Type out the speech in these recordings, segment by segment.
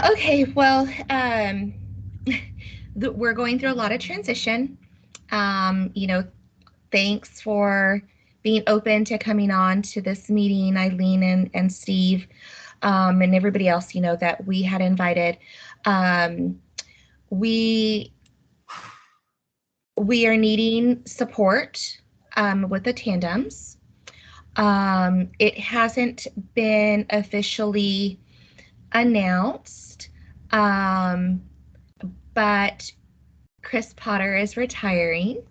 Okay, well, we're going through a lot of transition. You know, thanks for being open to coming on to this meeting, Eileen and Steve, and everybody else, that we had invited. Um, we we are needing support with the tandems. It hasn't been officially announced, um, but Chris Potter is retiring.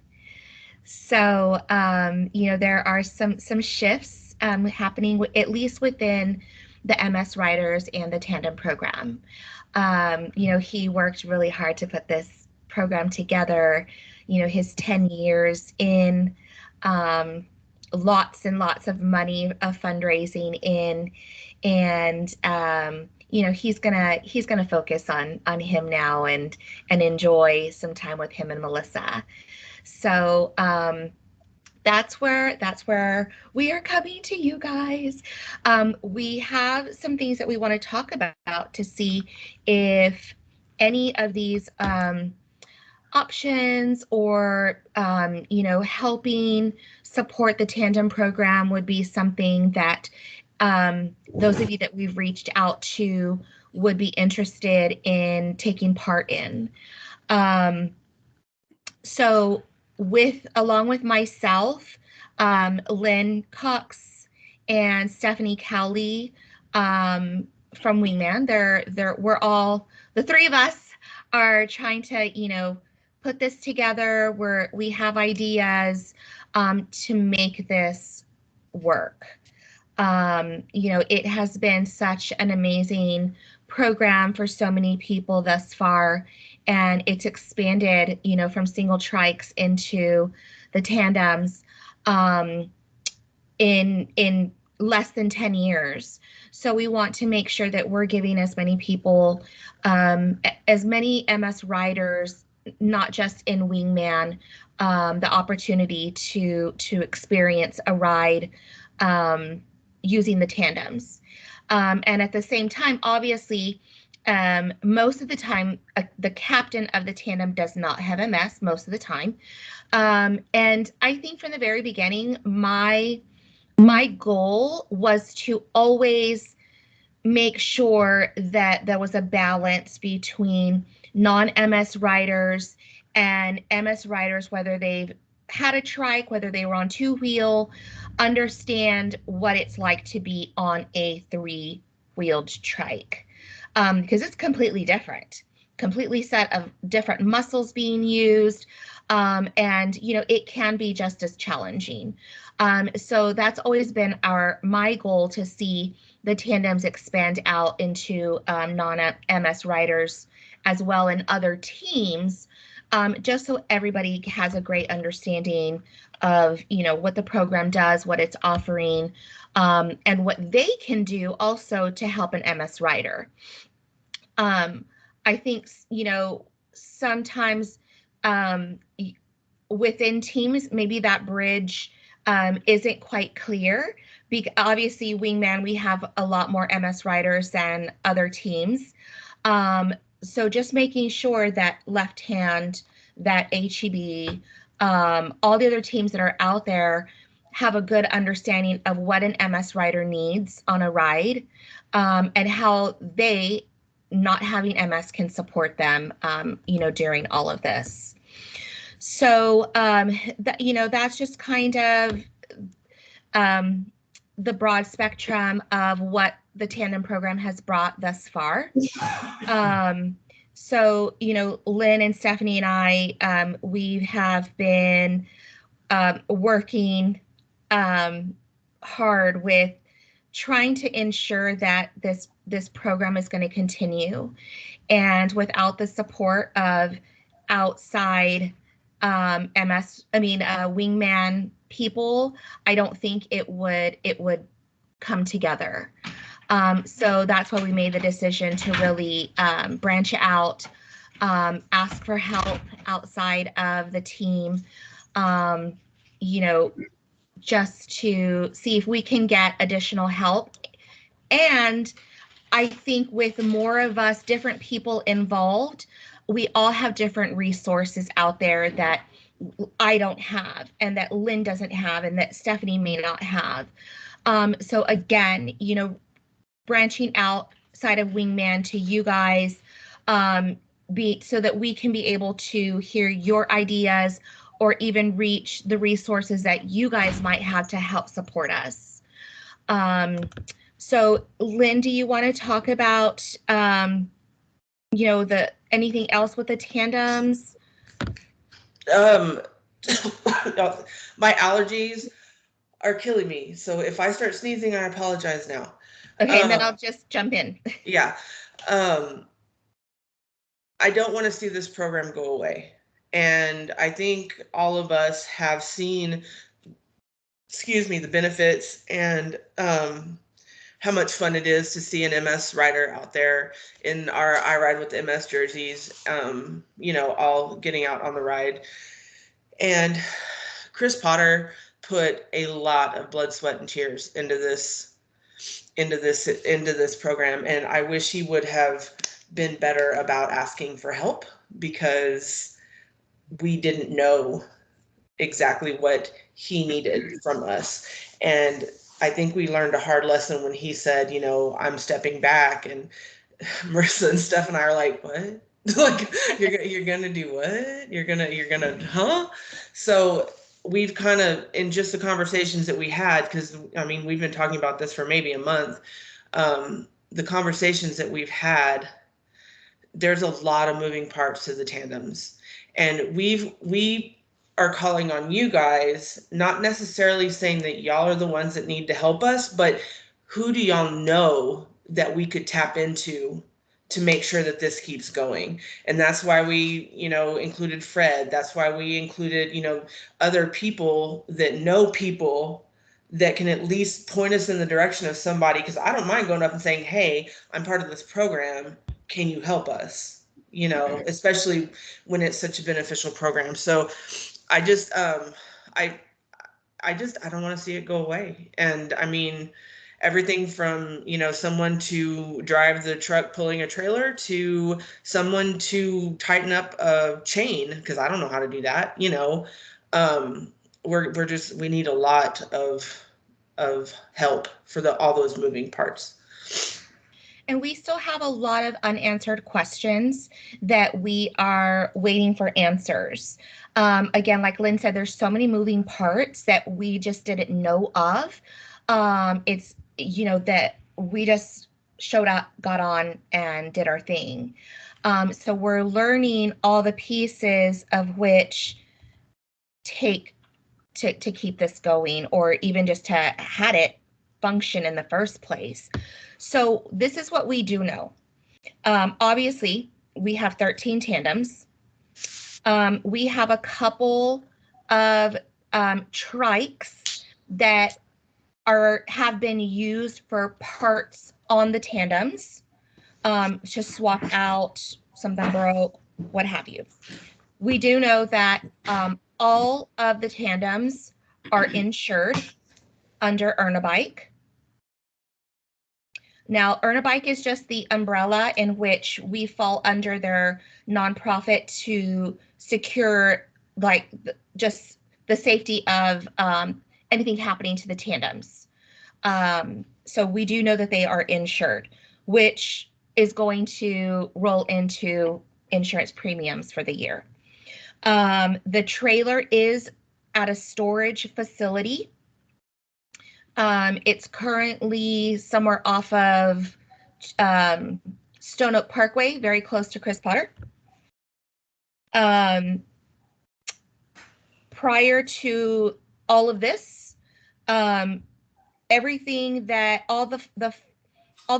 So, there are some shifts happening, at least within the MS Riders and the Tandem program. He worked really hard to put this program together. His 10 years in, lots and lots of money of fundraising in, and he's gonna focus on him now and enjoy some time with him and Melissa. So that's where we are coming to you guys. We have some things that we want to talk about to see if any of these options or helping support the tandem program would be something that those of you that we've reached out to would be interested in taking part in. So along with myself, Lynn Cox and Stephanie Cowley from Wingman, we're all, the three of us are trying to, put this together. We have ideas to make this work. It has been such an amazing program for so many people thus far, and it's expanded, from single trikes into the tandems in less than 10 years. So we want to make sure that we're giving as many people, as many MS riders, not just in Wingman, the opportunity to experience a ride using the tandems. And at the same time, obviously, most of the time, the captain of the tandem does not have MS most of the time. And I think from the very beginning, my goal was to always make sure that there was a balance between non-MS riders and MS riders, whether they've had a trike, whether they were on two-wheel, understand what it's like to be on a three-wheeled trike. Because it's completely set of different muscles being used, and it can be just as challenging. So that's always been my goal, to see the tandems expand out into non-MS riders as well, and other teams, just so everybody has a great understanding of what the program does, what it's offering, and what they can do also to help an MS rider. I think sometimes within teams, maybe that bridge isn't quite clear. Obviously, Wingman, we have a lot more MS riders than other teams. So just making sure that Left Hand, that HEB, all the other teams that are out there have a good understanding of what an MS rider needs on a ride, and how they, not having MS, can support them, during all of this. So, that's just kind of the broad spectrum of what the tandem program has brought thus far. So, Lynn and Stephanie and I, we have been working hard with trying to ensure that this program is going to continue. And without the support of outside Wingman people, I don't think it would come together. So that's why we made the decision to really branch out, ask for help outside of the team, just to see if we can get additional help. And I think with more of us, different people involved, we all have different resources out there that I don't have, and that Lynn doesn't have, and that Stephanie may not have. So again, branching outside of Wingman to you guys, be so that we can be able to hear your ideas or even reach the resources that you guys might have to help support us. So Lynn, do you want to talk about the anything else with the tandems? My allergies are killing me. So if I start sneezing, I apologize now. Okay, and then I'll just jump in. Yeah. Um, I don't want to see this program go away. And I think all of us have seen, excuse me, the benefits and how much fun it is to see an MS rider out there in our I Ride with MS jerseys, all getting out on the ride. And Chris Potter put a lot of blood, sweat, and tears into this program, and I wish he would have been better about asking for help, because we didn't know exactly what he needed from us. And I think we learned a hard lesson when he said, I'm stepping back, and Marissa and Steph and I are like, what? Like, you're gonna do what? You're gonna, huh? So we've kind of, in just the conversations that we had, because I mean, we've been talking about this for maybe a month. The conversations that we've had, there's a lot of moving parts to the tandems, and we are calling on you guys, not necessarily saying that y'all are the ones that need to help us, but who do y'all know that we could tap into to make sure that this keeps going? And that's why we, included Fred. That's why we included, other people that can at least point us in the direction of somebody, because I don't mind going up and saying, hey, I'm part of this program, can you help us? Especially when it's such a beneficial program. So I just I I don't want to see it go away. And I mean, everything from, someone to drive the truck pulling a trailer, to someone to tighten up a chain, because I don't know how to do that. um we need a lot of help for all those moving parts. And we still have a lot of unanswered questions that we are waiting for answers. Again, like Lynn said, there's so many moving parts that we just didn't know of. It's, that we just showed up, got on, and did our thing. So we're learning all the pieces of which take to keep this going, or even just to had it function in the first place. So this is what we do know. Obviously, we have 13 tandems. We have a couple of trikes that have been used for parts on the tandems, to swap out, something broke, what have you. We do know that all of the tandems are insured under Earn a Bike. Now, Earn a Bike is just the umbrella in which we fall under their nonprofit to secure, like, just the safety of anything happening to the tandems. So we do know that they are insured, which is going to roll into insurance premiums for the year. The trailer is at a storage facility. It's currently somewhere off of Stone Oak Parkway, very close to Chris Potter. Prior to all of this, everything that all the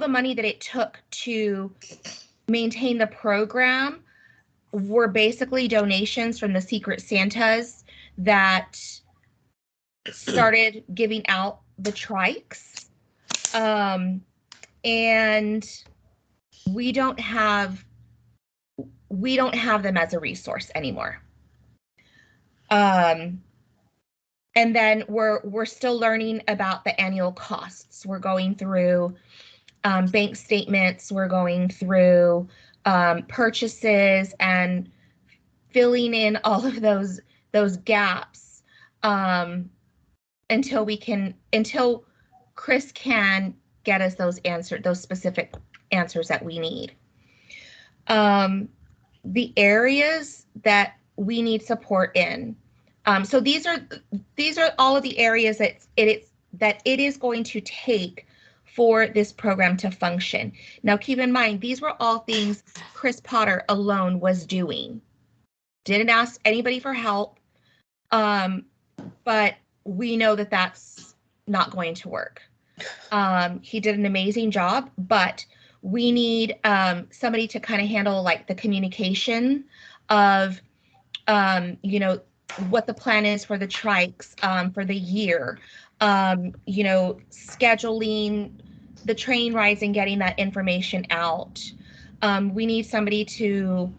money that it took to maintain the program were basically donations from the Secret Santas that started giving out the trikes. And we don't have them as a resource anymore. And then we're still learning about the annual costs. We're going through bank statements. We're going through purchases and filling in all of those gaps um, until Chris can get us those specific answers that we need. Um, the areas that we need support in. So these are all of the areas that it is going to take for this program to function. Now, keep in mind, these were all things Chris Potter alone was doing. Didn't ask anybody for help, um, but we know that that's not going to work. He did an amazing job, but we need somebody to kind of handle like the communication of, you know, what the plan is for the trikes for the year, you know, scheduling the train rides and getting that information out. We need somebody to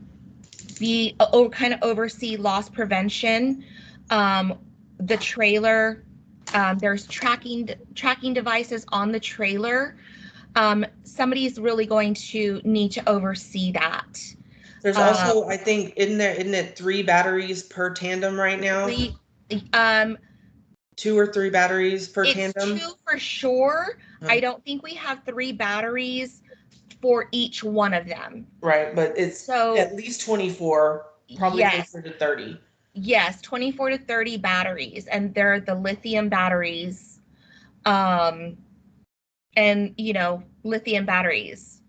be kind of oversee loss prevention, um, the trailer. There's tracking devices on the trailer. Somebody's really going to need to oversee that. There's Uh, also, I think, isn't it 3 batteries per tandem right now? we, um, 2 or 3 batteries per it's tandem? 2 for sure. Huh. I don't think we have 3 batteries for each one of them. Right, but it's So at least 24, probably yes, closer to 30. yes, 24 to 30 batteries, and they're the lithium batteries. Um, and you know, lithium batteries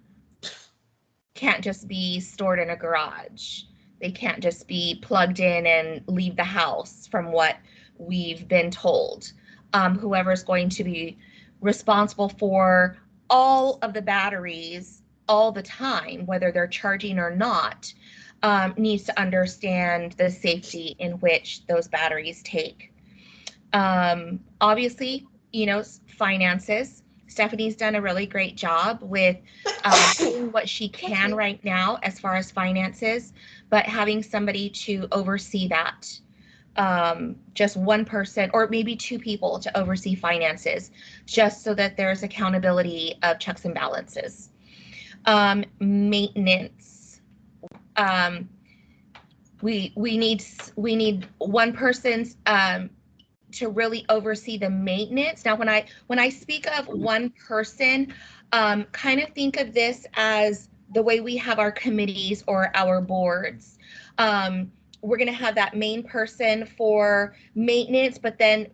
can't just be stored in a garage. They can't just be plugged in and leave the house, from what we've been told. Whoever's going to be responsible for all of the batteries all the time, whether they're charging or not, needs to understand the safety in which those batteries take. Obviously, you know, finances. Stephanie's done a really great job with doing what she can right now as far as finances, but having somebody to oversee that. Just one person or maybe 2 people to oversee finances, just so that there's accountability of checks and balances. Maintenance. Um, we need one person's to really oversee the maintenance. Now, when I speak of one person, kind of think of this as the way we have our committees or our boards. We're going to have that main person for maintenance, but then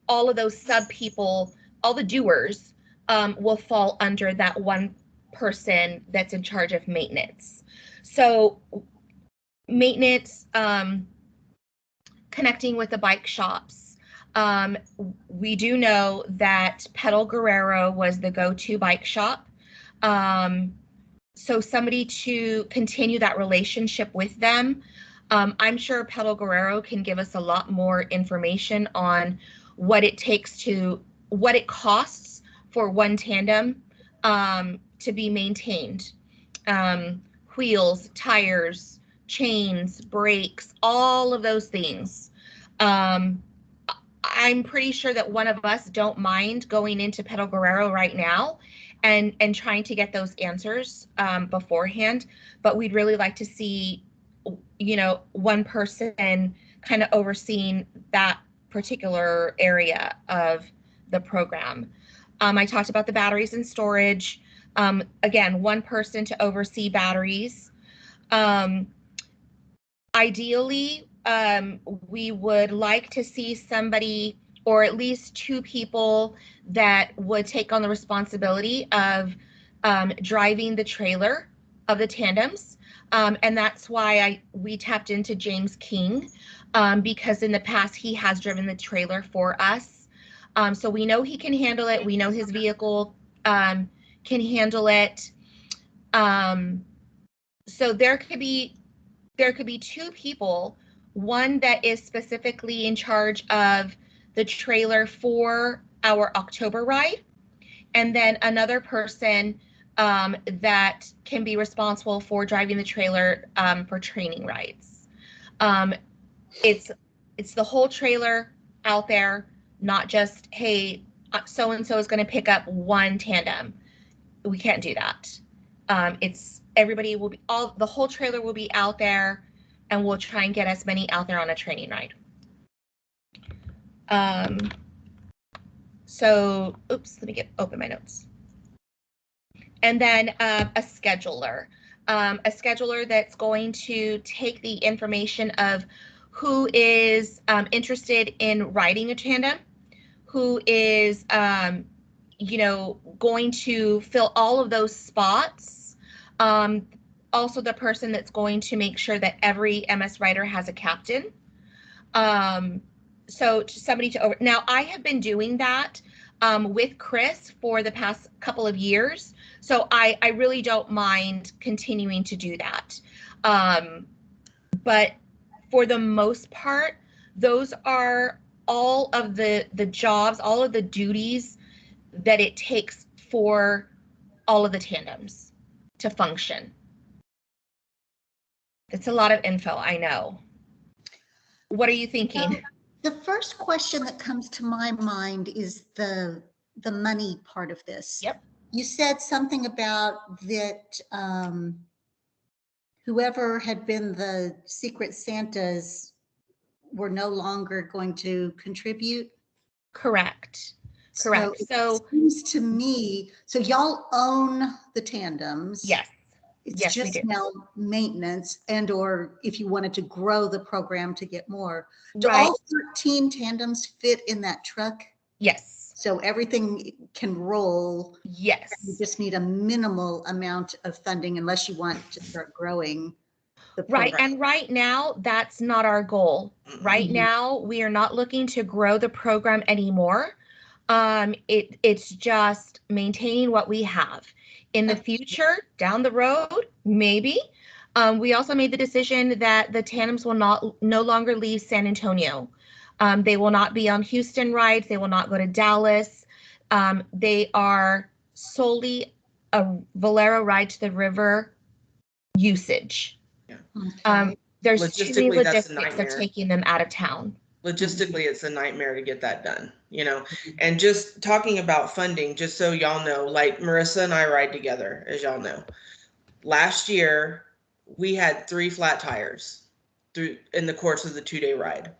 all of those sub people, all the doers, will fall under that one person that's in charge of maintenance. So maintenance, connecting with the bike shops. Um, we do know that Pedal Guerrero was the go-to bike shop. Um, so somebody to continue that relationship with them. I'm sure Pedal Guerrero can give us a lot more information on what it takes what it costs for one tandem to be maintained. Um, Wheels, tires, chains, brakes, all of those things. Um, I'm pretty sure that one of us don't mind going into Pedal Guerrero right now and trying to get those answers beforehand, but we'd really like to see, you know, one person kind of overseeing that particular area of the program. I talked about the batteries and storage. Again, one person to oversee batteries. Um, Ideally, we would like to see somebody or at least 2 people that would take on the responsibility of driving the trailer of the tandems. And that's why we tapped into James King, because in the past he has driven the trailer for us. So we know he can handle it. We know his vehicle can handle it. Um, so there could be 2 people, one that is specifically in charge of the trailer for our October ride, and then another person that can be responsible for driving the trailer for training rides. Um, it's it's the whole trailer out there, not just, hey, so and so is going to pick up one tandem. we can't do that. It's everybody will be the whole trailer will be out there, and we'll try and get as many out there on a training ride. So, oops, let me open my notes. And then a scheduler that's going to take the information of who is interested in riding a tandem, who is, going to fill all of those spots. Also, the person that's going to make sure that every MS rider has a captain. So somebody to over. Now, I have been doing that with Chris for the past couple of years. So I really don't mind continuing to do that. But for the most part, those are all of the jobs, all of the duties that it takes for all of the tandems to function. It's a lot of info, I know. What are you thinking? The first question that comes to my mind is the money part of this. Yep. You said something about that whoever had been the Secret Santas were no longer going to contribute. Correct. Correct. So it seems to me, so y'all own the tandems. Yes. It's yes, just now maintenance, and or if you wanted to grow the program to get more. Do right. all 13 tandems fit in that truck? Yes. So everything can roll. Yes. You just need a minimal amount of funding unless you want to start growing the program. Right. And right now, that's not our goal. Right now, we are not looking to grow the program anymore. It's just maintaining what we have. In the future, down the road, maybe. We also made the decision that the tandems will no longer leave San Antonio. They will not be on Houston rides. They will not go to Dallas. They are solely a Valero ride to the river usage. Yeah. Okay. There's too many logistics of taking them out of town. Logistically, it's a nightmare to get that done, and just talking about funding, just so y'all know, like Marissa and I ride together, as y'all know. Last year, we had 3 flat tires in the course of the 2-day ride.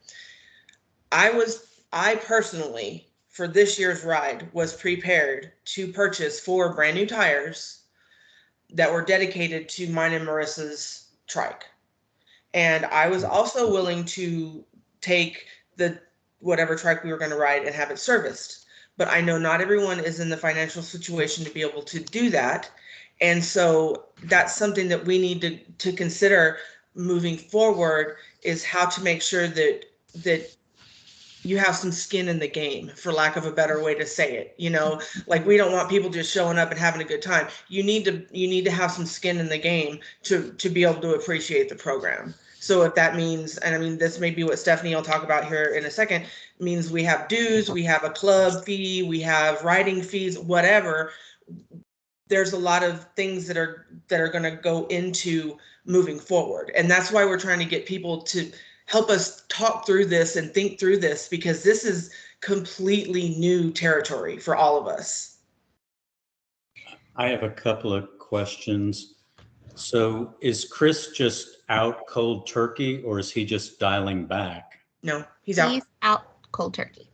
I personally, for this year's ride, was prepared to purchase 4 brand new tires that were dedicated to mine and Marissa's trike. And I was also willing to take the whatever trike we were going to ride and have it serviced. But I know not everyone is in the financial situation to be able to do that. And so that's something that we need to consider moving forward, is how to make sure that you have some skin in the game, for lack of a better way to say it. Like, we don't want people just showing up and having a good time. You need to have some skin in the game to be able to appreciate the program. So if that means, and I mean, this may be what Stephanie will talk about here in a second, means we have dues, we have a club fee, we have riding fees, whatever. There's a lot of things that are going to go into moving forward. And that's why we're trying to get people to help us talk through this and think through this, because this is completely new territory for all of us. I have a couple of questions. So is Chris just out cold turkey, or is he just dialing back? No, he's out cold turkey.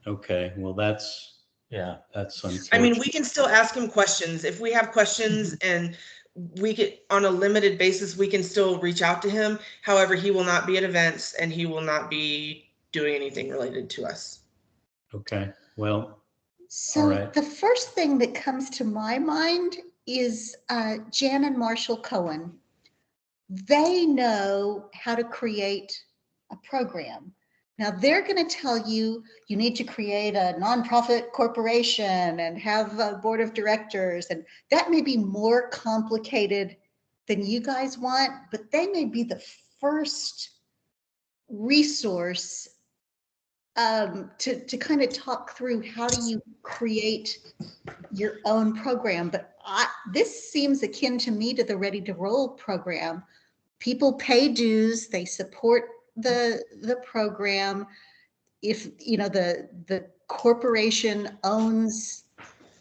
Okay, well that's unfortunate. I mean, we can still ask him questions. If we have questions and we get on a limited basis, we can still reach out to him. However, he will not be at events and he will not be doing anything related to us. Okay, well, so right. The first thing that comes to my mind is Jan and Marshall Cohen. They know how to create a program. Now they're going to tell you need to create a nonprofit corporation and have a board of directors, and that may be more complicated than you guys want, but they may be the first resource to kind of talk through how do you create your own program. But this seems akin to me to the Ready to Roll program. People pay dues, they support the program. If the corporation owns,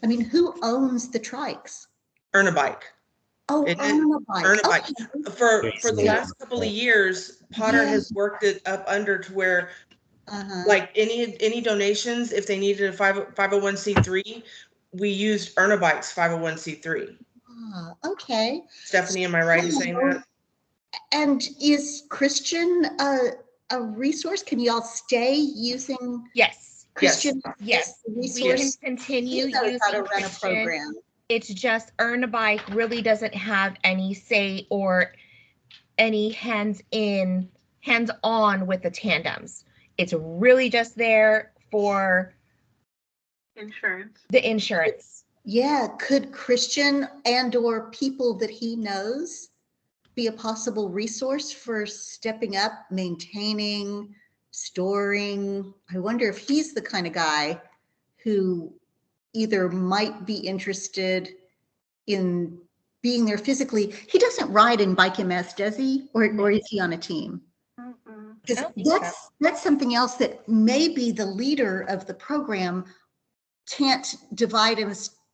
I mean, who owns the Trikes? Earn a bike. Oh, It is on a bike. earn a bike. Okay. For the last couple of years, Potter Yeah. has worked it up under to where Uh-huh. like any donations, if they needed a 501c3, we used Earn a Bike's 501c3. Okay. Stephanie, am I right in saying that? And is Christian a resource? Can y'all stay using Yes. Christian? Yes. as a We resource? can continue He knows how to using run a Christian. program. It's just Earn a Bike really doesn't have any say or any hands-on with the tandems. It's really just there for insurance. the insurance. Yeah, could Christian and or people that he knows be a possible resource for stepping up, maintaining, storing? I wonder if he's the kind of guy who either might be interested in being there physically. He doesn't ride in Bike MS, does he? Or is he on a team? Because that's something else that maybe the leader of the program can't divide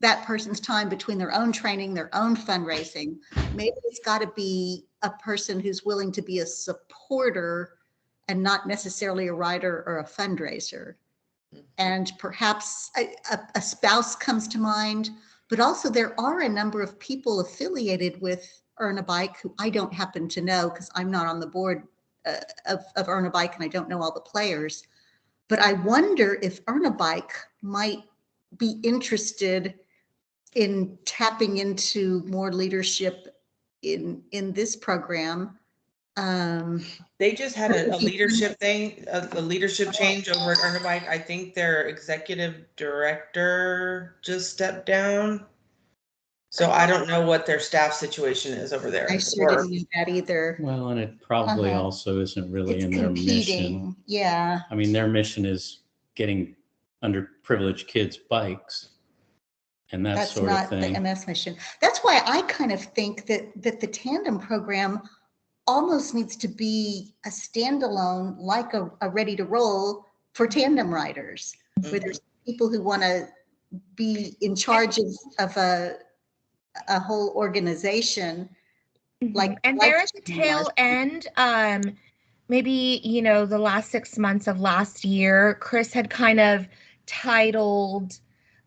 that person's time between their own training, their own fundraising. Maybe it's got to be a person who's willing to be a supporter and not necessarily a rider or a fundraiser. And perhaps a spouse comes to mind, but also there are a number of people affiliated with Earn a Bike who I don't happen to know because I'm not on the board of Earn a Bike and I don't know all the players. But I wonder if Earn a Bike might be interested in tapping into more leadership in this program. They just had a leadership thing, a leadership change over at Earn a Bike. I think their executive director just stepped down. So I don't know what their staff situation is over there. I sure didn't know that either. Well, and it probably also isn't really in their mission. Yeah. I mean, their mission is getting underprivileged kids bikes and that sort of thing. That's not the MS mission. That's why I kind of think that the tandem program almost needs to be a standalone, like a ready to roll for tandem riders, where there's people who want to be in charge of a whole organization. And there at the tail end, maybe, the last 6 months of last year, Chris had kind of titled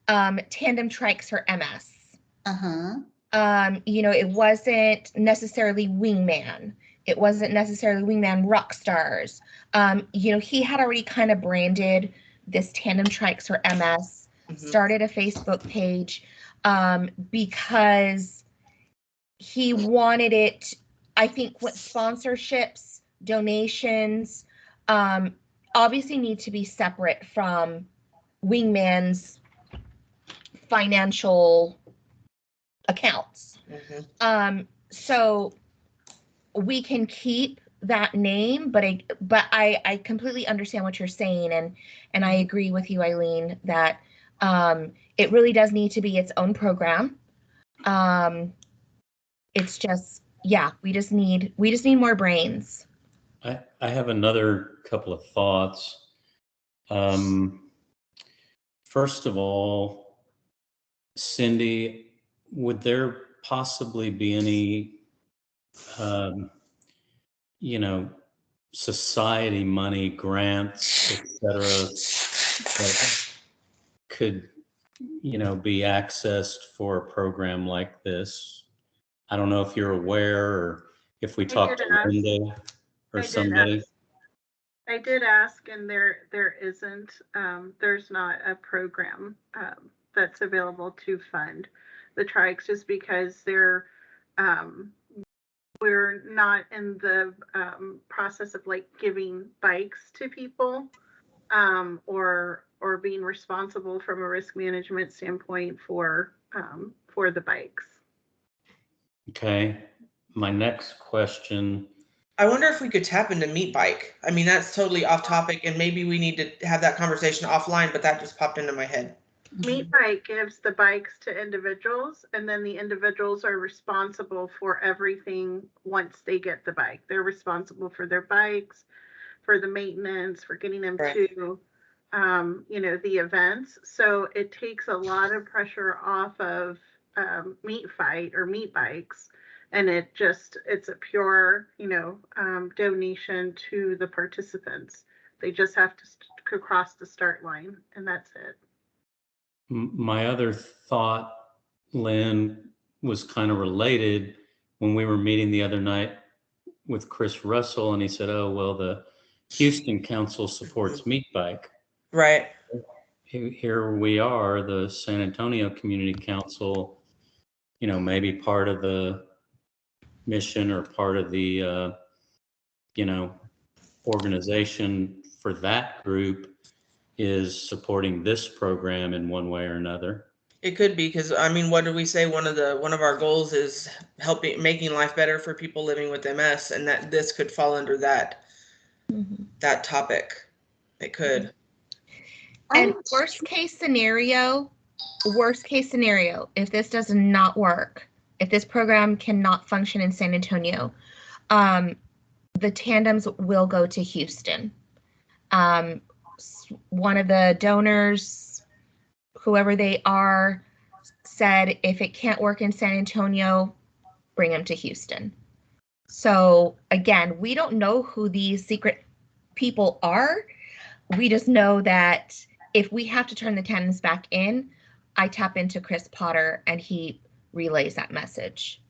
Tandem Trikes for MS. It wasn't necessarily Wingman. It wasn't necessarily Wingman Rockstars. He had already kind of branded this Tandem Trikes for MS, started a Facebook page because he wanted it, I think, what sponsorships, donations, obviously need to be separate from Wingman's financial accounts. So we can keep that name, but I completely understand what you're saying, and I agree with you, Eileen, that it really does need to be its own program. It's just, we just need more brains. I have another couple of thoughts. First of all, Cindy, would there possibly be any, society money, grants, etc., that could, be accessed for a program like this? I don't know if you're aware or if we talked to Linda or somebody. I did ask, and there isn't. There's not a program that's available to fund the trikes, just because we're not in the process of like giving bikes to people or being responsible from a risk management standpoint for the bikes. Okay. My next question. I wonder if we could tap into Meat Bike. I mean, that's totally off topic, and maybe we need to have that conversation offline, but that just popped into my head. Meat Bike gives the bikes to individuals, and then the individuals are responsible for everything once they get the bike. They're responsible for their bikes, for the maintenance, for getting them to, the events. So it takes a lot of pressure off of meat fight or meat bikes. And it's a pure, donation to the participants. They just have to cross the start line, and that's it. My other thought, Lynn, was kind of related when we were meeting the other night with Chris Russell, and he said, oh, well, the Houston Council supports Meat Bike. Right. Here we are, the San Antonio Community Council, maybe part of the mission or part of the, organization for that group is supporting this program in one way or another. It could be, because what did we say? One of our goals is making life better for people living with MS, and that this could fall under that that topic. It could. And worst case scenario, if this does not work, if this program cannot function in San Antonio, the tandems will go to Houston. One of the donors, whoever they are, said if it can't work in San Antonio, bring them to Houston. So again, we don't know who these secret people are. We just know that if we have to turn the tandems back in, I tap into Chris Potter and he relays that message.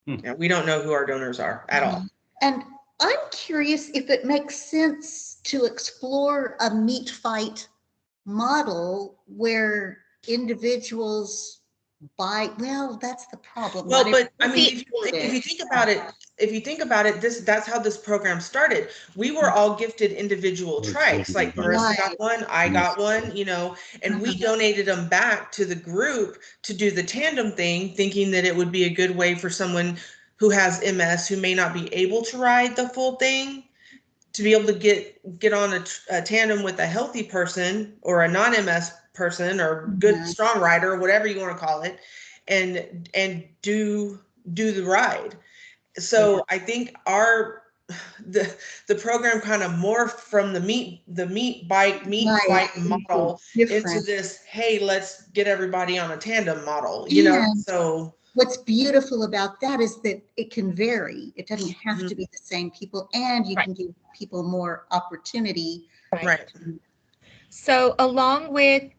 Yeah, we don't know who our donors are at all. And I'm curious if it makes sense to explore a meat fight model where individuals buy. Well, that's the problem. Well, but if you think about it, that's how this program started. We were all gifted individual trikes. Like Marissa got one, I got one, and we donated them back to the group to do the tandem thing, thinking that it would be a good way for someone who has MS, who may not be able to ride the full thing, to be able to get on a tandem with a healthy person or a non-MS person or good strong rider, whatever you want to call it, and do the ride. So I think the program kind of morphed from the meat fight model into this, hey, let's get everybody on a tandem model, so what's beautiful about that is that it can vary. It doesn't have to be the same people, and you can give people more opportunity. Right. So along with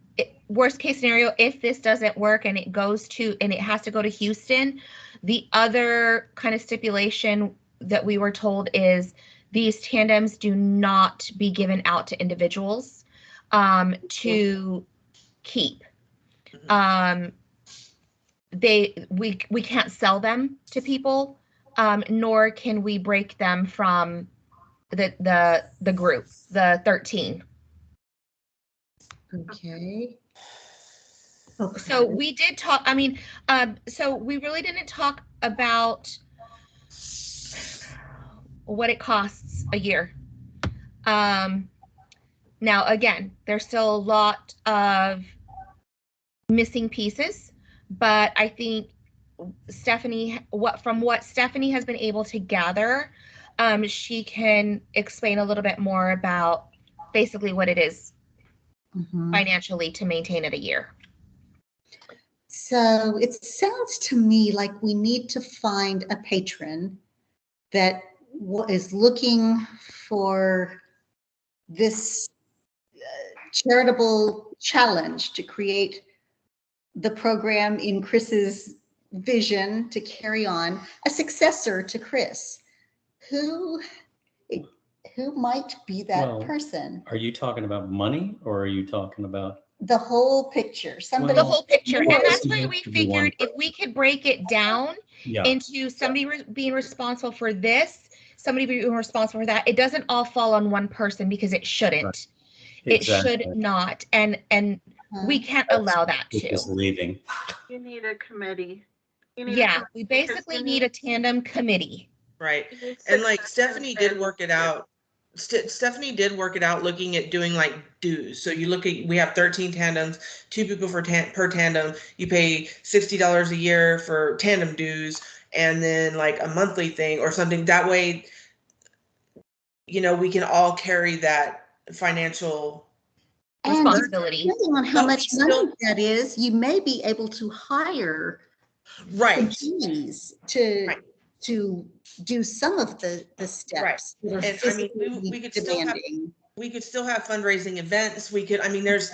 worst case scenario, if this doesn't work and it has to go to Houston, the other kind of stipulation that we were told is these tandems do not be given out to individuals to keep. We can't sell them to people, nor can we break them from the group, the 13. Okay. So we did talk, so we really didn't talk about what it costs a year. Now, again, there's still a lot of missing pieces, but I think from what Stephanie has been able to gather, she can explain a little bit more about basically what it is financially to maintain it a year. So it sounds to me like we need to find a patron that is looking for this charitable challenge to create the program in Chris's vision to carry on, a successor to Chris. Who might be that person? Are you talking about money, or are you talking about the whole picture? The whole picture. And that's why we figured if we could break it down into somebody being responsible for this, somebody being responsible for that, it doesn't all fall on one person, because it shouldn't. Right. Exactly. It should not. And we can't allow that to. Leaving. You need a committee. We basically need a tandem committee. Right. And like Stephanie did work it out. Stephanie did work it out looking at doing like dues. So we have 13 tandems, 2 people per tandem. You pay $60 a year for tandem dues, and then like a monthly thing or something. That way, we can all carry that financial And responsibility. depending on how But we much money still- that is, you may be able to hire Right. employees to Right. to do some of the steps that are And I mean, physically we could still have demanding. fundraising events. We could, I mean, there's,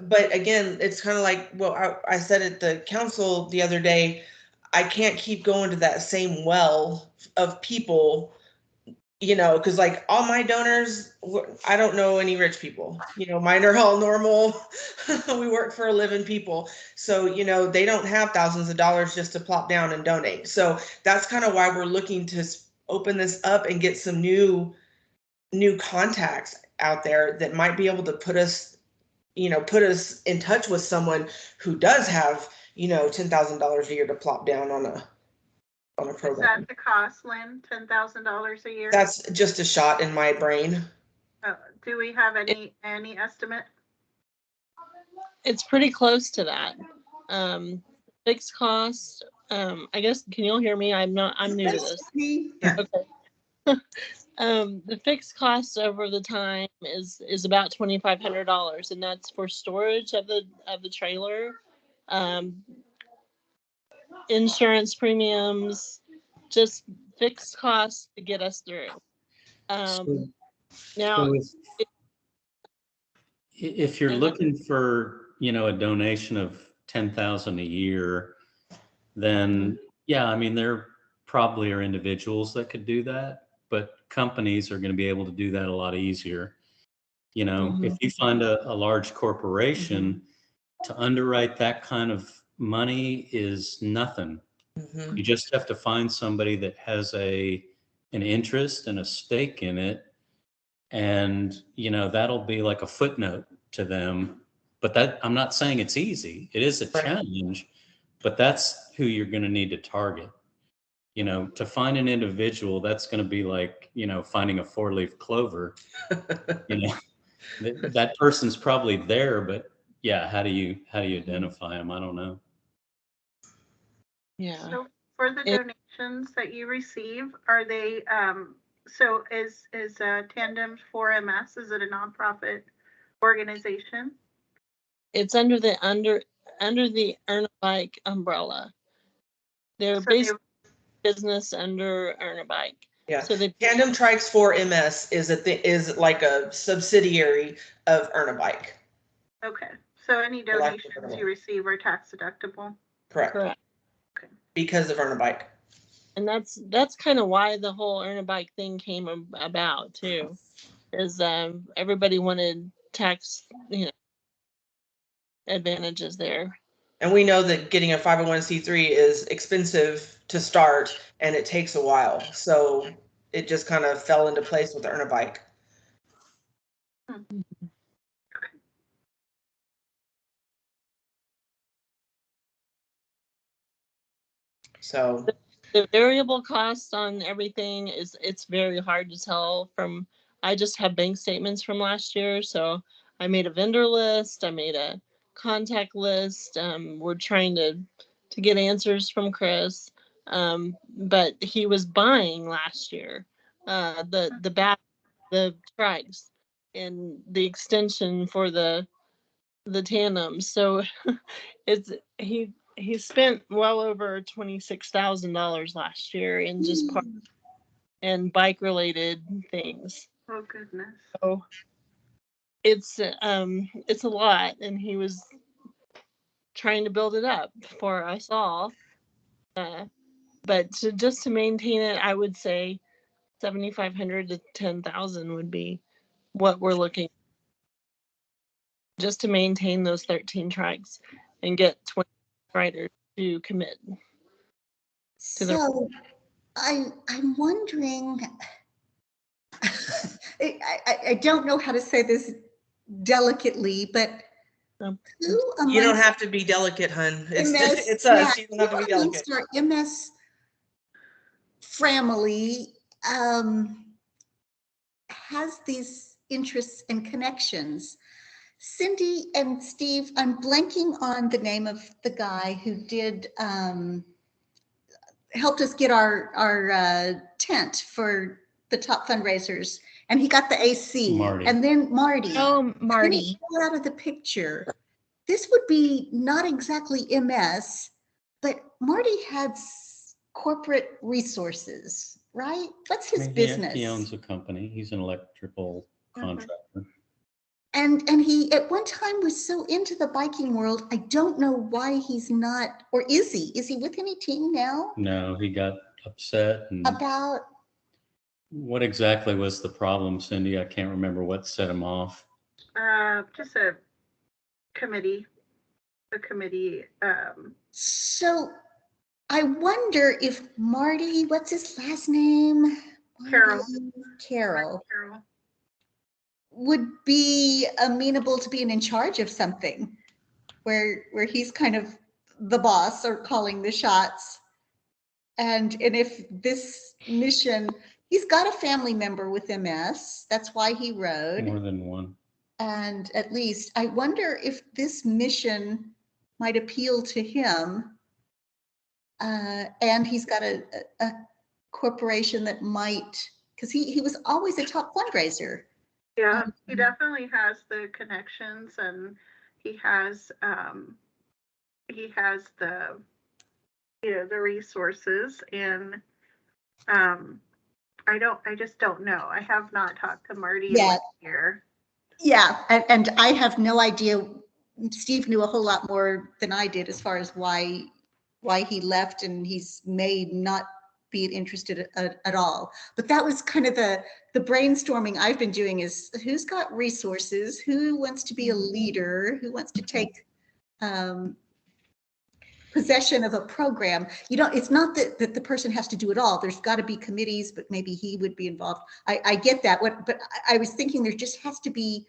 but again, it's kind of like, well, I said at the council the other day, I can't keep going to that same well of people, you know, because like all my donors, I don't know any rich people, you know, mine are all normal. We work for a living people. So, you know, they don't have thousands of dollars just to plop down and donate. So that's kind of why we're looking to open this up and get some new contacts out there that might be able to put us in touch with someone who does have, you know, $10,000 a year to plop down on a Is program. that the cost, Lynn? $10,000 a year? That's just a shot in my brain. Do we have any estimate? It's pretty close to that. Fixed cost, I guess, can you all hear me? I'm new to this. Yeah. Okay. The fixed cost over the time is about $2,500, and that's for storage of the trailer, insurance premiums, just fixed costs to get us through. So- Now, so if you're looking for, you know, a donation of 10,000 a year, then yeah, I mean, there probably are individuals that could do that, but companies are going to be able to do that a lot easier. You know, if you find a large corporation, to underwrite that kind of money is nothing. Mhm. You just have to find somebody that has an interest and a stake in it. And, you know, that'll be like a footnote to them. But that, I'm not saying it's easy. It is a Right. challenge, but that's who you're going to need to target. You know, to find an individual, that's going to be like, you know, finding a 4-leaf clover. You know, that person's probably there, but yeah, how do you identify them? I don't know. yeah. So for the donations that you receive, are they, so is Tandem 4MS, is it a nonprofit organization? It's under the Earn a Bike umbrella. They're So basically business under Earn a Bike. Yeah. So they Tandem Trikes 4MS is like a subsidiary of Earn a Bike. Okay, so any For lack of a donations better you word. receive are tax deductible? Correct. correct. Because of Earn a Bike. And that's kind of why the whole Earn a Bike thing came about too, is everybody wanted tax, you know, advantages there. And we know that getting a 501c3 is expensive to start and it takes a while. So it just kind of fell into place with Earn a Bike. So The variable cost on everything it's very hard to tell from. I just have bank statements from last year, so I made a vendor list, I made a contact list. We're trying to get answers from Chris, but he was buying last year the Trikes and the extension for the tandems. So it's he spent well over $26,000 last year in just parts and bike related things. Oh, goodness. So it's a lot, and he was trying to build it up for us all. But just to maintain it, I would say 7,500 to 10,000 would be what we're looking just to maintain those 13 trikes and get 20 riders to commit. So I'm wondering, I don't know how to say this delicately, but who you don't amongst have to be delicate, hun. It's MS, it's us. yeah, You don't have to be who delicate. amongst our MS family has these interests and connections? Cindy and Steve, I'm blanking on the name of the guy who did helped us get our tent for the top fundraisers and he got the AC. Marty. And then Marty. Oh, Then he Marty. fell out of the picture. This would be not exactly MS, but Marty had corporate resources, right? What's his business? He owns a company. He's an electrical contractor. And he at one time was so into the biking world. I don't know why he's not, or is he? Is he with any team now? No, he got upset. And about what exactly was the problem, Cindy? I can't remember what set him off. Just a committee. So I wonder if Marty, what's his last name? Carol. Carol would be amenable to being in charge of something where he's kind of the boss or calling the shots. And if this mission, he's got a family member with MS. That's why he rode. More than one. And at least I wonder if this mission might appeal to him. And he's got a corporation that might, because he was always a top fundraiser. Yeah, he definitely has the connections, and he has the the resources, and I just don't know. I have not talked to Marty Yeah. Here. Yeah, and I have no idea. Steve knew a whole lot more than I did as far as why he left, and he's may not be interested at all. But that was kind of the brainstorming I've been doing, is who's got resources, who wants to be a leader, who wants to take possession of a program. It's not that the person has to do it all. There's got to be committees, but maybe he would be involved. I get that. But I was thinking there just has to be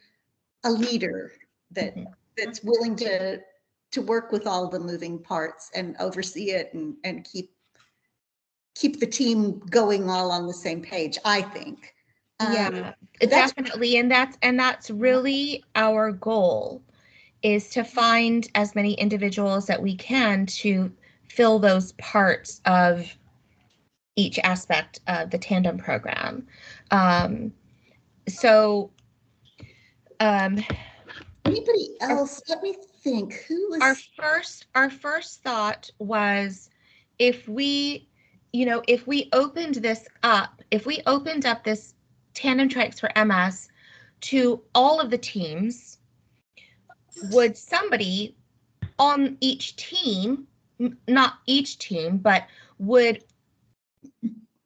a leader that's willing to work with all the moving parts and oversee it and keep the team going all on the same page, I think. Yeah, definitely. And that's really our goal, is to find as many individuals that we can to fill those parts of each aspect of the tandem program. Anybody else? Let me think. Who was our first thought was, if we opened up this Tandem Trikes for MS to all of the teams, would somebody on each team, not each team, but would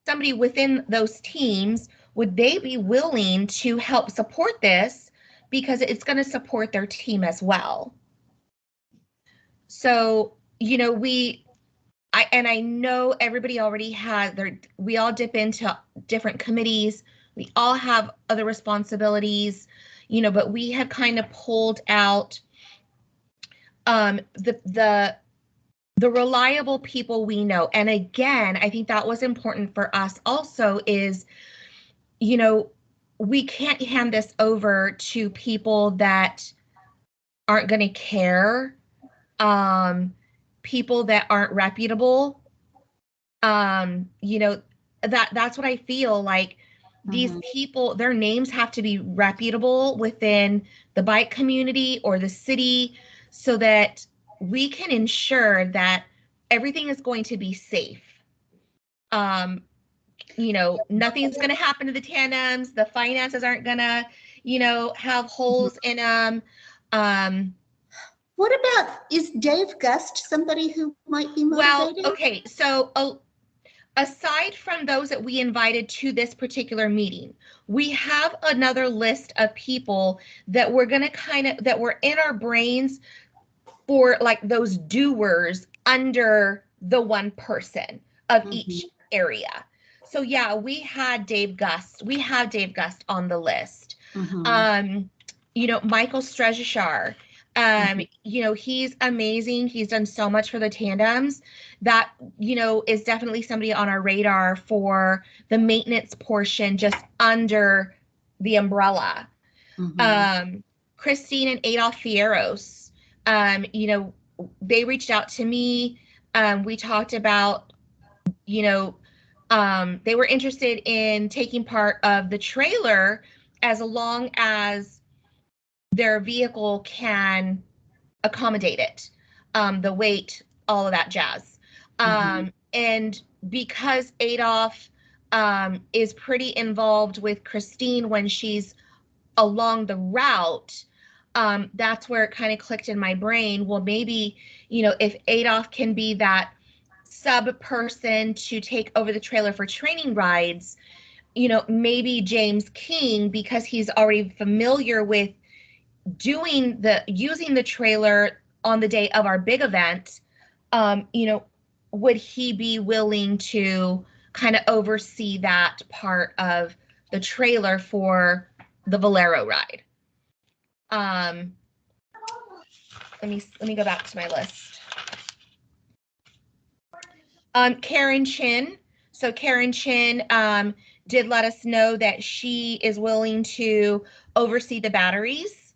somebody within those teams, would they be willing to help support this, because it's going to support their team as well? So, I know everybody already we all dip into different committees. We all have other responsibilities, but we have kind of pulled out the reliable people we know. And again, I think that was important for us also, is, we can't hand this over to people that aren't going to care, people that aren't reputable. That's what I feel like. These people, their names have to be reputable within the bike community or the city, so that we can ensure that everything is going to be safe. Nothing's going to happen to the tandems. The finances aren't going to, have holes in them. What about, is Dave Gust somebody who might be motivated? Well, okay, so aside from those that we invited to this particular meeting, we have another list of people that we're going to that were in our brains for, like, those doers under the one person of each area. So yeah, we had Dave Gust. We have Dave Gust on the list. Michael Strezhishar. He's amazing. He's done so much for the tandems. That, is definitely somebody on our radar for the maintenance portion, just under the umbrella. Christine and Adolf Fierros, they reached out to me. We talked about, They were interested in taking part of the trailer as long as their vehicle can accommodate it, the weight, all of that jazz. And because Adolf is pretty involved with Christine when she's along the route, that's where it kind of clicked in my brain. Well, maybe, if Adolf can be that sub person to take over the trailer for training rides, maybe James King, because he's already familiar with using the trailer on the day of our big event, would he be willing to kind of oversee that part of the trailer for the Valero ride? Let me go back to my list. Karen Chin. So Karen Chin did let us know that she is willing to oversee the batteries.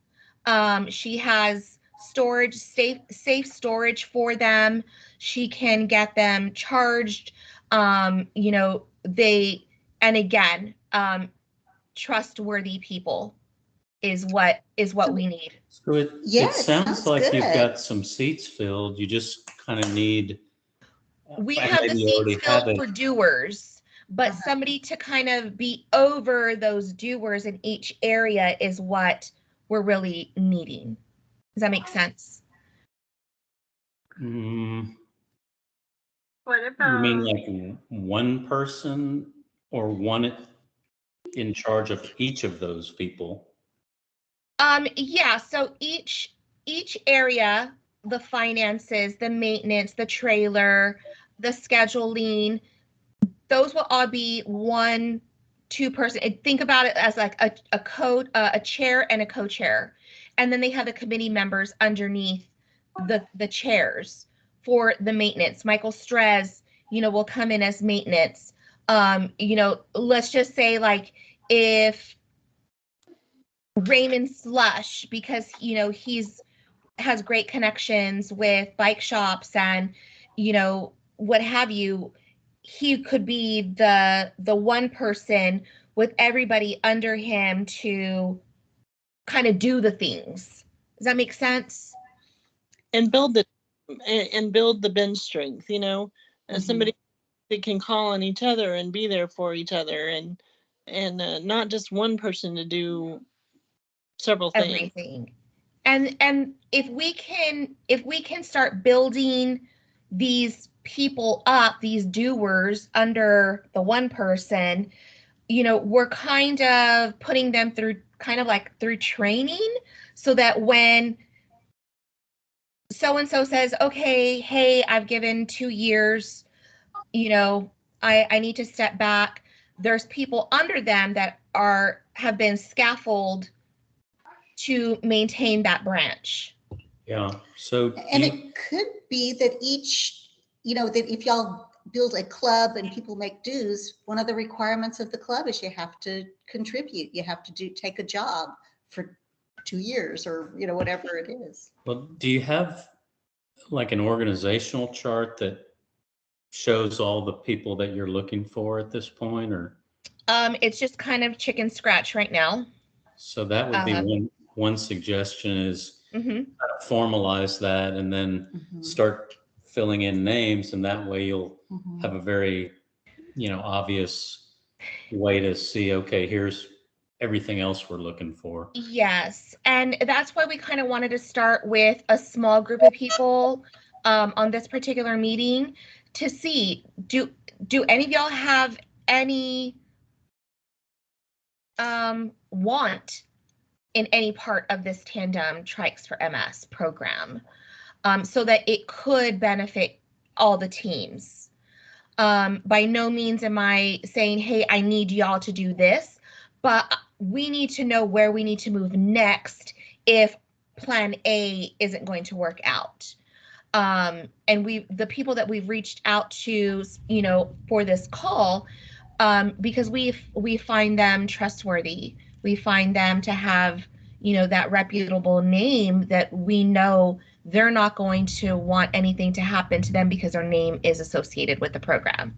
She has storage, safe storage for them. She can get them charged. And again, trustworthy people is what we need. So it Yes, sounds sounds like you've good. got some seats filled. You just kind of need, We and have the maybe you seats already have filled it. for doers, but somebody to kind of be over those doers in each area is what we're really needing. Does that make sense? Mm, What you mean about, like one person or one in charge of each of those people? Yeah, so each area, the finances, the maintenance, the trailer, the scheduling, those will all be one, two-person. Think about it as like a chair and a co-chair. And then they have the committee members underneath the chairs for the maintenance. Michael Strez, will come in as maintenance. Let's just say like if Raymond Slush, because he's has great connections with bike shops and what have you, he could be the one person with everybody under him to kind of do the things. Does that make sense? And build the bench strength, as somebody that can call on each other and be there for each other, and not just one person to do several things. Everything. And if we can start building these people up, these doers under the one person, we're kind of putting them through training, so that when so and so says, okay, hey, I've given 2 years, I need to step back, there's people under them that have been scaffolded to maintain that branch. Yeah. So And it could be that that if y'all build a club and people make dues, one of the requirements of the club is you have to contribute. You have to take a job for 2 years or, whatever it is. well, do you have like an organizational chart that shows all the people that you're looking for at this point, or? It's just kind of chicken scratch right now. So that would be one suggestion is Mm-hmm. formalize that and then start filling in names, and that way you'll have a very obvious way to see, okay, here's everything else we're looking for. Yes, and that's why we kind of wanted to start with a small group of people on this particular meeting to see, do any of y'all have any want in any part of this tandem Trikes for MS program, so that it could benefit all the teams. By no means am I saying, hey, I need y'all to do this, but we need to know where we need to move next if plan A isn't going to work out. And the people that we've reached out to, for this call, because we find them trustworthy. We find them to have, that reputable name that we know they're not going to want anything to happen to them because their name is associated with the program.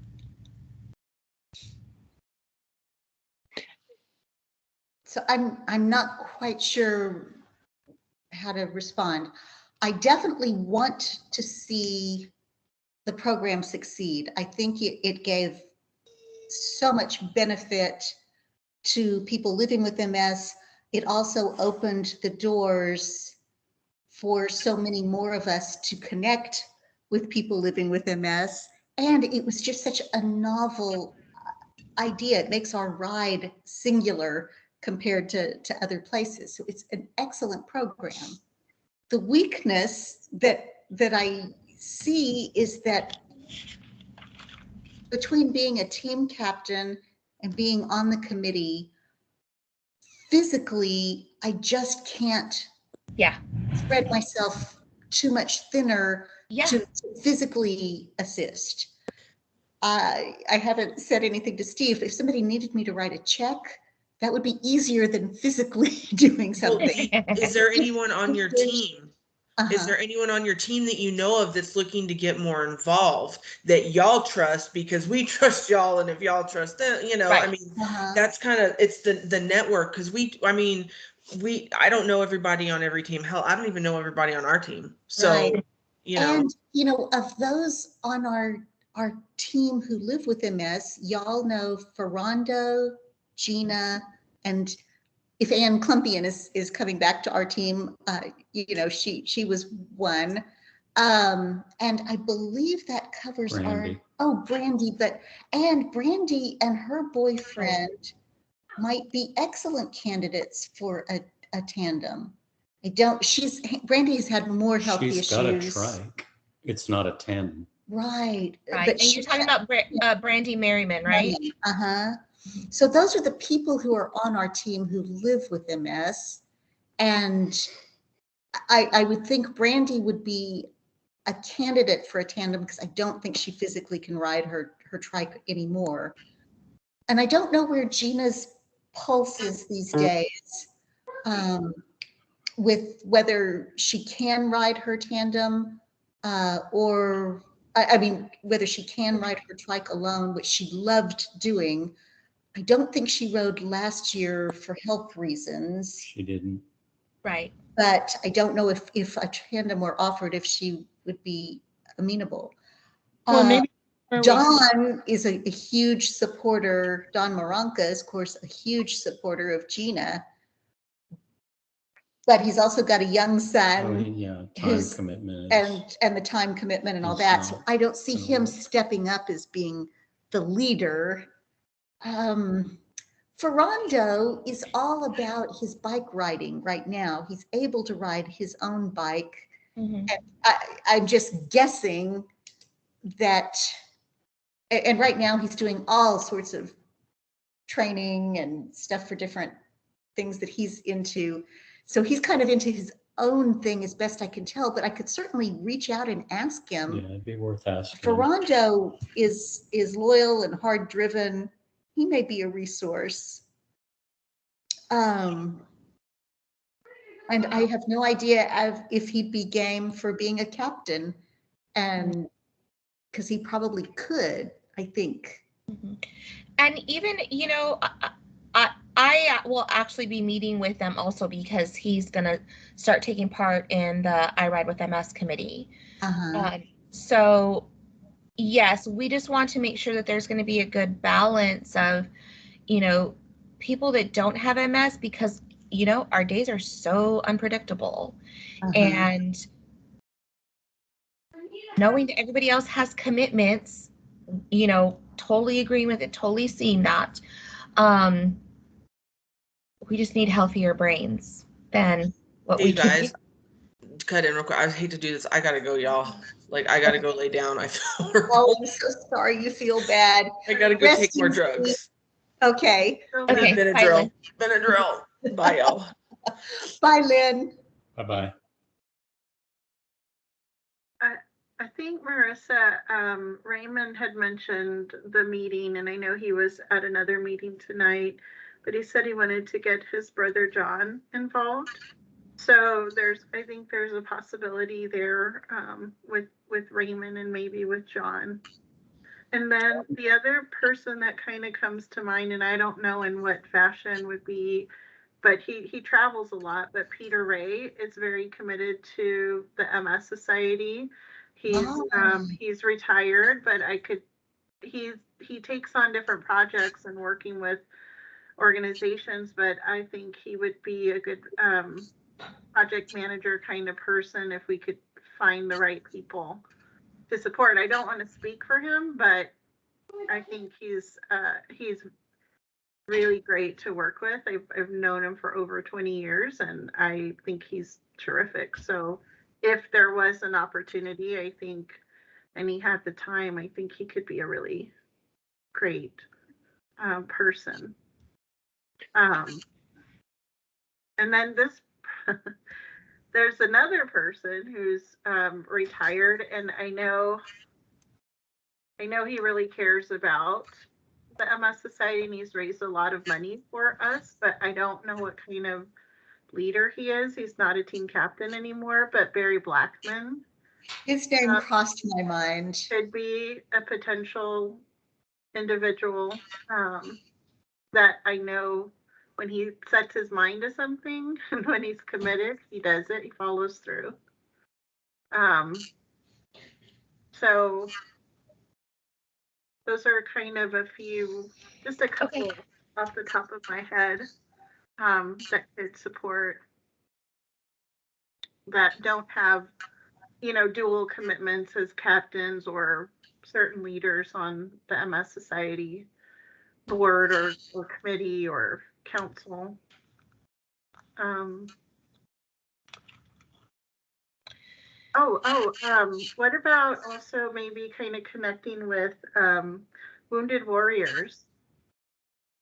So I'm not quite sure how to respond. I definitely want to see the program succeed. I think it gave so much benefit to people living with MS. It also opened the doors for so many more of us to connect with people living with MS. And it was just such a novel idea. It makes our ride singular compared to other places. So it's an excellent program. The weakness that I see is that between being a team captain and being on the committee, physically, I just can't Yeah. spread myself too much thinner Yeah. to physically assist. I haven't said anything to Steve. If somebody needed me to write a check, that would be easier than physically doing Well, something. is there anyone on your team? Is Uh-huh. there anyone on your team that you know of that's looking to get more involved that y'all trust because we trust y'all, and if y'all trust them, you know, I Right. mean, Uh-huh. that's kind of, it's the network, because I don't know everybody on every team. Hell, I don't even know everybody on our team. So, Right. you know, And of those on our team who live with MS, y'all know Ferrando, Gina, and if Ann Klumpian is coming back to our team, she was one. And I believe that covers Brandy. Brandy, and Brandy and her boyfriend might be excellent candidates for a tandem. Brandy's had more health She's got a issues. trike. It's not a tandem. Right. Right. But And you're talking about Brandy Merriman, right? Uh-huh. So those are the people who are on our team who live with MS. And I would think Brandy would be a candidate for a tandem because I don't think she physically can ride her trike anymore. And I don't know where Gina's pulse is these days, with whether she can ride her tandem, or I mean, whether she can ride her trike alone, which she loved doing. I don't think she rode last year for health reasons, She didn't. Right. but I don't know if a tandem were offered, if she would be amenable. Well, maybe Don is a huge supporter. Don Maranka is, of course, a huge supporter of Gina, but he's also got a young son. Time commitment. And the time commitment and all that. So I don't see him stepping up as being the leader. Ferrando is all about his bike riding right now. He's able to ride his own bike. Mm-hmm. And I'm just guessing that, and right now he's doing all sorts of training and stuff for different things that he's into. So he's kind of into his own thing as best I can tell, but I could certainly reach out and ask him. Yeah, it'd be worth asking. Ferrando is loyal and hard driven. He may be a resource. And I have no idea if he'd be game for being a captain, and because he probably could, I think. Mm-hmm. And even, I will actually be meeting with them also because he's going to start taking part in the I Ride with MS committee. Uh-huh. So, yes, we just want to make sure that there's going to be a good balance of, people that don't have MS because, our days are so unpredictable. Uh-huh. And knowing that everybody else has commitments, totally agreeing with it, totally seeing that. We just need healthier brains than what hey we guys, cut in real quick. I hate to do this. I gotta go, y'all. Like, I gotta go lay down. I feel horrible. Oh, I'm so sorry you feel bad. I gotta go take more drugs. Okay. Okay. Benadryl. Benadryl. Bye, y'all. Bye, Lynn. Bye-bye. I think Marissa, Raymond had mentioned the meeting, and I know he was at another meeting tonight, but he said he wanted to get his brother John involved. So I think there's a possibility there, with Raymond and maybe with John. And then the other person that kind of comes to mind, and I don't know in what fashion, would be but he travels a lot. But Peter Ray is very committed to the MS Society. He's retired, but he takes on different projects and working with organizations. But I think he would be a good project manager kind of person if we could find the right people to support. I don't want to speak for him, but I think he's really great to work with. I've known him for over 20 years, and I think he's terrific. So if there was an opportunity, I think, and he had the time, I think he could be a really great person. And then there's another person who's retired, and I know he really cares about the MS Society, and he's raised a lot of money for us, but I don't know what kind of leader he is. He's not a team captain anymore, but Barry Blackman. His name crossed my mind. Could be a potential individual that I know when he sets his mind to something and when he's committed, he does it, he follows through. So those are kind of just a couple off the top of my head that could support, that don't have, dual commitments as captains or certain leaders on the MS Society board or committee or council. What about also maybe kind of connecting with Wounded Warriors,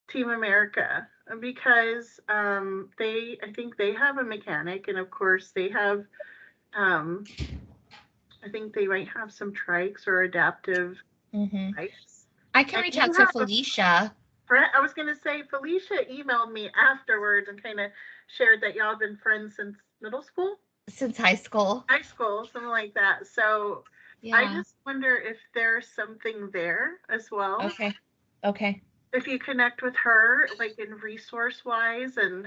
Team America, because I think they have a mechanic, and of course they have, I think they might have some trikes or adaptive bikes. I can reach out to Felicia. I was going to say, Felicia emailed me afterwards and kind of shared that y'all have been friends since middle school? Since high school. High school, something like that. So yeah. I just wonder if there's something there as well. Okay. If you connect with her, like in resource-wise, and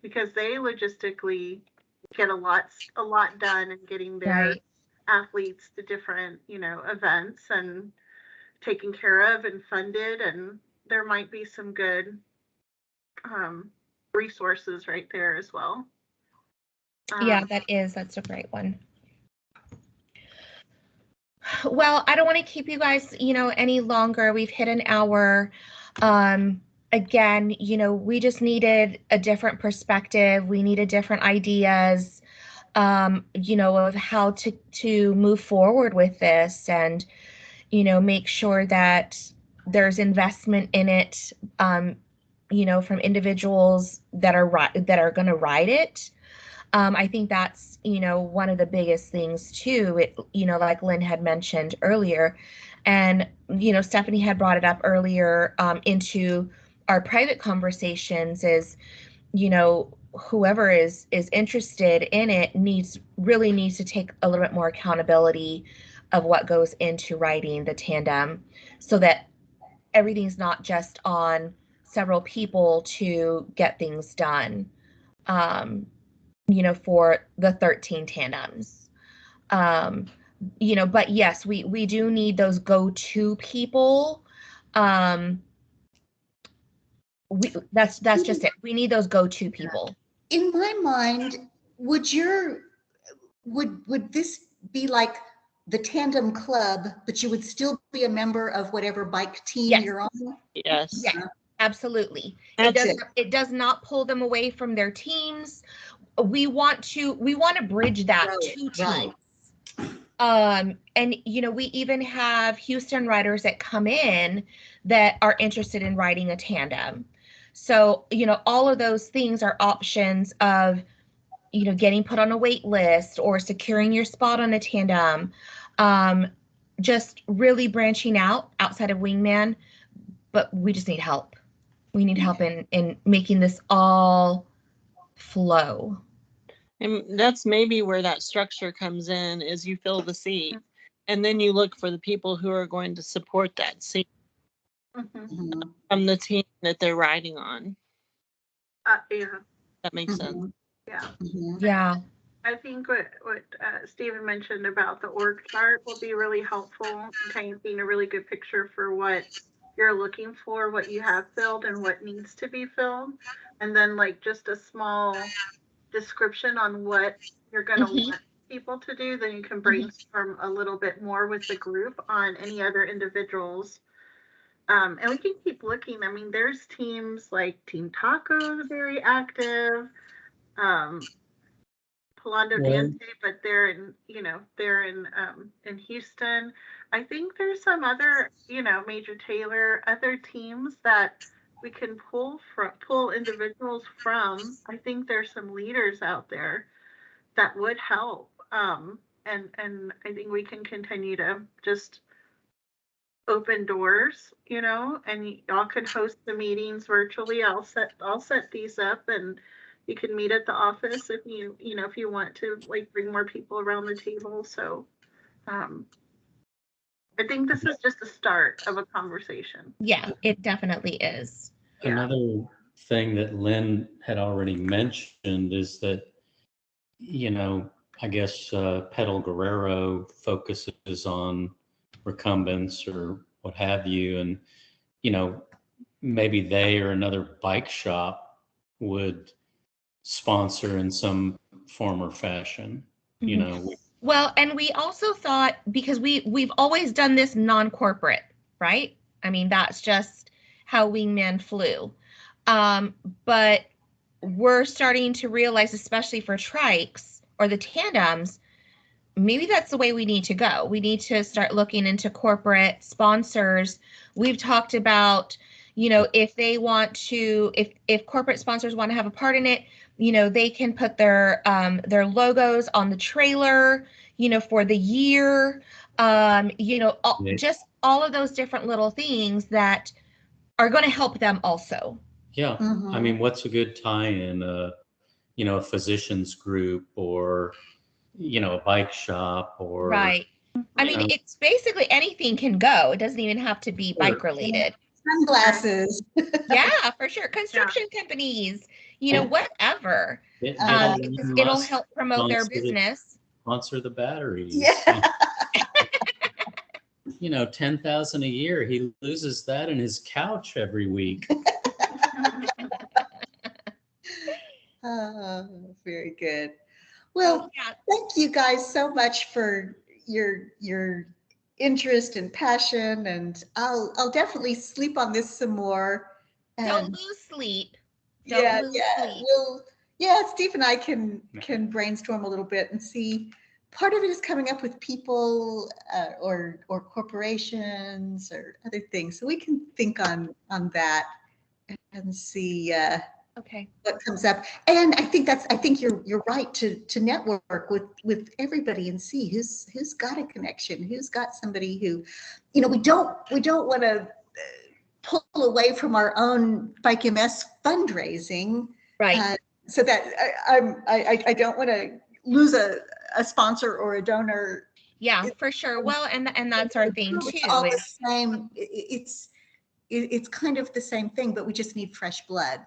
because they logistically get a lot done in getting their athletes to different, events and taken care of and funded, and there might be some good resources right there as well. Yeah, that's a great one. Well, I don't want to keep you guys, any longer. We've hit an hour. Again, we just needed a different perspective. We needed different ideas, of how to move forward with this and, make sure that there's investment in it, from individuals that are going to ride it. I think that's, one of the biggest things too. It, like Lynn had mentioned earlier, and, Stephanie had brought it up earlier into our private conversations is, whoever is interested in it really needs to take a little bit more accountability of what goes into writing the tandem, so that everything's not just on several people to get things done. For the 13 tandems. But yes, we do need those go-to people. That's just it. We need those go-to people. In my mind, would this be like the tandem club, but you would still be a member of whatever bike team you're on? Yes. Yeah, absolutely. It does not pull them away from their teams. We want to bridge that to teams. And we even have Houston riders that come in that are interested in riding a tandem. So, all of those things are options of, getting put on a wait list or securing your spot on a tandem. Just really branching outside of Wingman, but we just need help. We need help in making this all flow. And that's maybe where that structure comes in, is you fill the seat and then you look for the people who are going to support that seat from the team that they're riding on. Yeah, That makes sense. Mhm, yeah. mhm. Yeah. I think what Stephen mentioned about the org chart will be really helpful in kind of being a really good picture for what you're looking for, what you have filled, and what needs to be filled. And then, like, just a small description on what you're going to Hmm. want people to do. Then you can Hmm. brainstorm a little bit more with the group on any other individuals. And we can keep looking. I mean, there's teams like Team Taco is very active. Um, Palando Well, Diente, but they're in, they're in Houston. I think there's some other, Major Taylor, other teams that we can pull individuals from. I think there's some leaders out there that would help. And I think we can continue to just open doors, and y'all can host the meetings virtually. I'll set these up, and you can meet at the office if if you want to, like, bring more people around the table. So um I think this is just the start of a conversation. Yeah, it definitely is. Yeah. another thing that Lynn had already mentioned is that, you know, I guess Pedal Guerrero focuses on recumbents or what have you. And, you know, maybe they or another bike shop would sponsor in some form or fashion. You Mhm. know, Well, and we also thought, because we've always done this non-corporate, right? I mean, that's just how Wingman flew. But we're starting to realize, especially for trikes or the tandems, maybe that's the way we need to go. We need to start looking into corporate sponsors. We've talked about, if they want to, if corporate sponsors want to have a part in it, they can put their logos on the trailer, for the year. Just all of those different little things that are going to help them also. yeah. I Mhm. mean, what's a good tie-in? You know, a physician's group or, you know, a bike shop or, Right. I you mean, know, it's basically anything can go. It doesn't even have to be bike sure. related. Sunglasses. Yeah, for sure. Yeah. Construction companies, Get, whatever. get Uh, Because Elon it'll Musk help promote their business. sponsor the batteries. yeah. You know, 10,000 a year. He loses that in his couch every week. Very good. So Well, yeah, thank you guys so much for your interest and passion, and I'll definitely sleep on this some more. don't And lose sleep. Don't yeah, lose yeah, sleep. Steve and I can brainstorm a little bit and see. Part of it is coming up with people or corporations or other things, so we can think on that and see Okay. what comes up. And I think you're right to network with everybody and see who's got a connection, who's got somebody who, we don't want to pull away from our own Bike MS fundraising, Right. uh, so that I don't want to lose a sponsor or a donor. Yeah, for sure. Well, and that's our thing It's too, all the is same. It's kind of the same thing, but we just need fresh blood.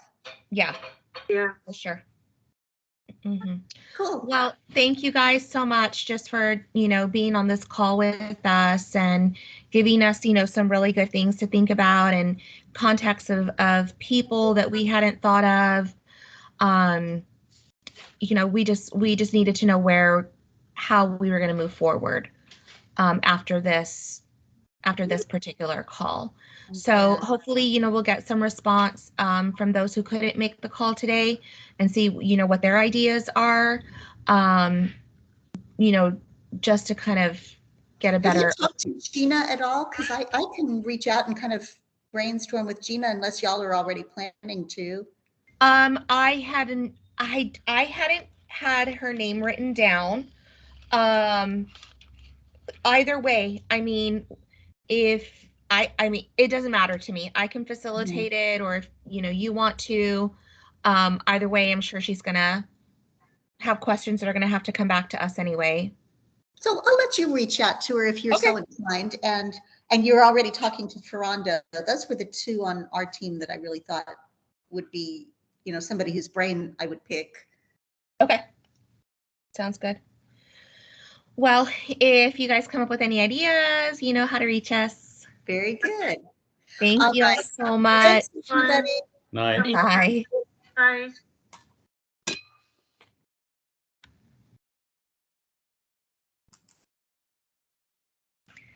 yeah, Yeah. for sure. Hmm. Cool. Well, thank you guys so much just for, being on this call with us and giving us, some really good things to think about and contacts of people that we hadn't thought of. Um, we just needed to know how we were going to move forward after this particular call. So Yeah. hopefully, we'll get some response from those who couldn't make the call today and see, what their ideas are, um, just to kind of get a Have you better. talked to Gina at all? Because I can reach out and kind of brainstorm with Gina unless y'all are already planning to. I hadn't had her name written down. Um, Either way, I mean, if I mean, it doesn't matter to me. I can facilitate it, or if you want to. Either way, I'm sure she's gonna have questions that are gonna have to come back to us anyway. So I'll let you reach out to her if you're Okay. so inclined. And you're already talking to Ferrando. Those were the two on our team that I really thought would be somebody whose brain I would pick. Okay. Sounds good. Well, if you guys come up with any ideas, you know how to reach us. Very good. Thank All you all right. so much. Thanks, everybody. Night. Bye. Bye.